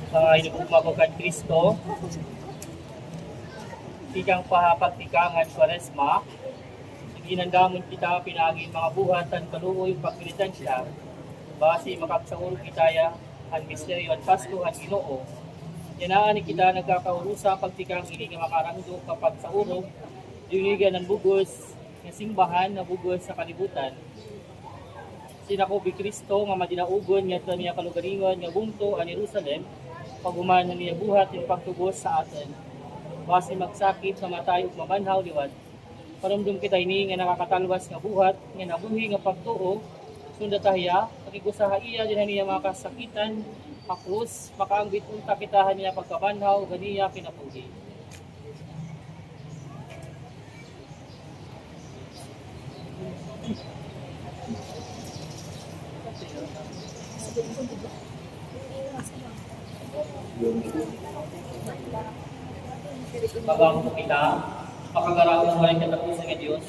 Hinugma ko kan Kristo, tikang pahapagtikangan Kwaresma, ginandamon kita pinaging mga buhatan kaluoy pagpilitan siya, base makapsaurog kitaya ang misteryo at Pasko at Ginoo. Yanaan ni kita nagkakaurusa pagtikang hindi nga makarangdo kapag sa urog, dinigan ng bugos, ng simbahan na bugos sa kalibutan. Sinakobi Kristo nga madinaugon nga niya kalugaringon nga bungto ang Jerusalem, paguman niya buhat yung pagtubos sa atin. Base magsakit, mamatay ug mabanhaw liwat. Paramdom kita ini nga nakakatalwas nga buhat, nga nabuhi nga pagtuo, sunda tahiya, pagigusaha iya din niya mga kasakitan, makrus, makaangbit unta kitahan niya pagkabanhaw, ganiya pinapuhi. Pagamo mo kita, makagaraon mo rin katapusan ng Diyos.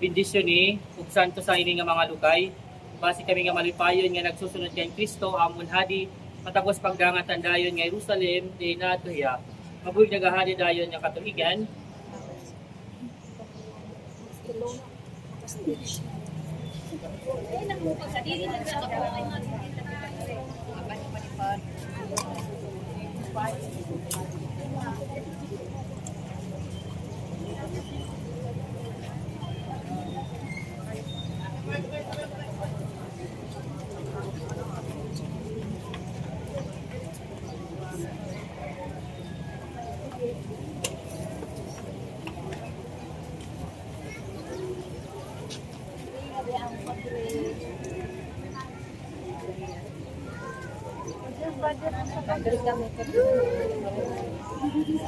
Bendisyon ni, ug santo sa ini nga mga lukay, base kami nga malipayon nga nagsusunod kay Kristo amon hadi matapos pagdangatan dayon nga Jerusalem di natuya. Mabuhi nagahadi dayon nga katuigan.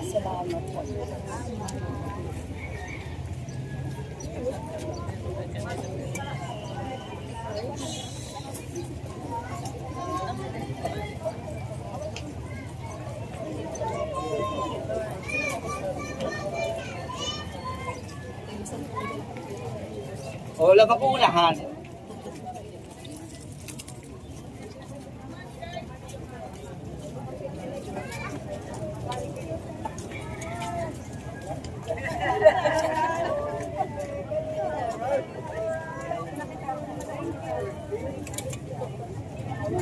Salamat po. O, laba po unahan.